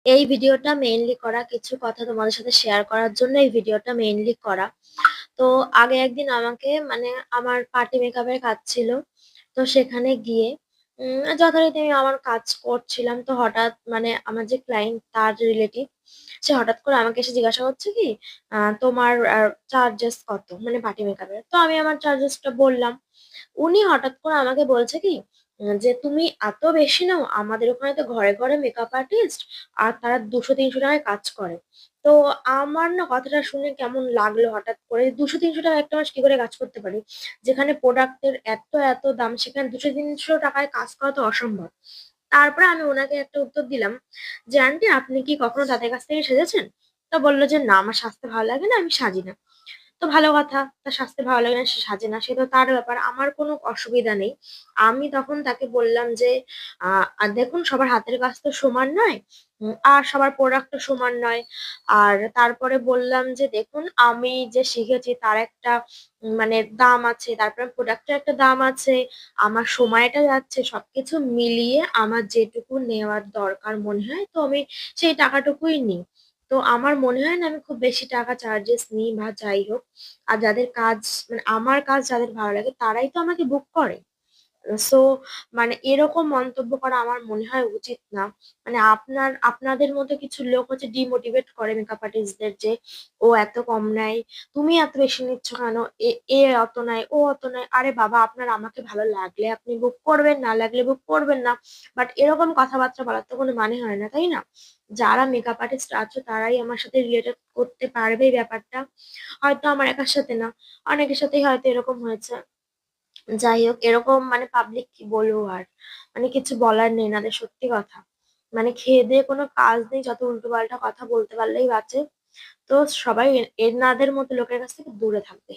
এই ভিডিওটা মেইনলি করা কিছু কথা তোমাদের সাথে শেয়ার করার জন্য এই ভিডিওটা মেইনলি করা। তো আগে একদিন আমাকে মানে আমার পার্টি মেকআপের কাজ ছিল। তো সেখানে গিয়ে যথারীতি আমি আমার কাজ করছিলাম। তো হঠাৎ মানে আমার যে ক্লায়েন্ট তার রিলেটিভ সে হঠাৎ করে আমাকে এসে জিজ্ঞাসা করছে কি তোমার চার্জেস কত মানে পার্টি মেকআপের। তো আমি আমার চার্জেসটা বললাম। উনি হঠাৎ করে আমাকে বলছে কি যে তুমি এত বেশি নাও, আমাদের ওখানে তো ঘরে ঘরে মেকআপ আর্টিস্ট আর তারা 200-300 টাকায় কাজ করে। তো আমার না কথাটা শুনে কেমন লাগলো, হঠাৎ করে 200-300 টাকা একটা মানুষ কি করে কাজ করতে পারে, যেখানে প্রোডাক্টের এত এত দাম সেখানে 200-300 টাকায় কাজ করা তো অসম্ভব। তারপরে আমি ওনাকে একটা উত্তর দিলাম যে আন্টি আপনি কি কখনো তাদের কাছ থেকে সেজেছেন? তো বললো যে না, আমার সাজতে ভালো লাগে না, আমি সাজি না। তো ভালো কথা, তার সাজতে ভালো লাগে না, সে সাজে না, সে তো তার ব্যাপার, আমার কোনো অসুবিধা নেই। আমি তখন তাকে বললাম যে আর দেখুন সবার হাতের কাজ তো সমান নয়, আর সবার প্রোডাক্ট তো সমান নয়। আর তারপরে বললাম যে দেখুন আমি যে শিখেছি তার একটা মানে দাম আছে, তারপরে প্রোডাক্টের একটা দাম আছে, আমার সময়টা যাচ্ছে, সবকিছু মিলিয়ে আমার যেটুকু নেওয়ার দরকার মনে হয় তো আমি সেই টাকাটুকুই নিই। তো আমার মনে হয় না আমি খুব বেশি টাকা চার্জেস নিই বা যাই হোক। আর যাদের কাজ মানে আমার কাজ যাদের ভালো লাগে তারাই তো আমাকে বুক করে। সো মানে এরকম মন্তব্য করা আমার মনে হয় উচিত না। মানে আপনাদের মতো কিছু লোক হচ্ছে ডিমোটিভেট করে মেকআপ আর্টিস্টদের যে ও এত কম নেয়, তুমি এত বেশি নিচ্ছ কেন, এ এ অত নেয়, ও অত নেয়। আরে বাবা, আপনার আমাকে ভালো লাগলে আপনি বুক করবেন, না লাগলে বুক করবেন না। বাট এরকম কথাবার্তা বলার তো কোনো মানে হয় না, তাই না? যারা মেকআপ আর্টিস্ট আছো তারাই আমার সাথে রিলেটেড করতে পারবে এই ব্যাপারটা, হয়তো আমার একার সাথে না, অনেকের সাথেই হয়তো এরকম হয়েছে। যাই হোক, এরকম মানে পাবলিক কি বলবো আর, মানে কিছু বলার নেই এনাদের, সত্যি কথা। মানে খেয়ে দিয়ে কোনো কাজ নেই, যত উল্টো পাল্টা কথা বলতে পারলেই বাঁচে। তো সবাই এনাদের মতো লোকের কাছ থেকে দূরে থাকবে।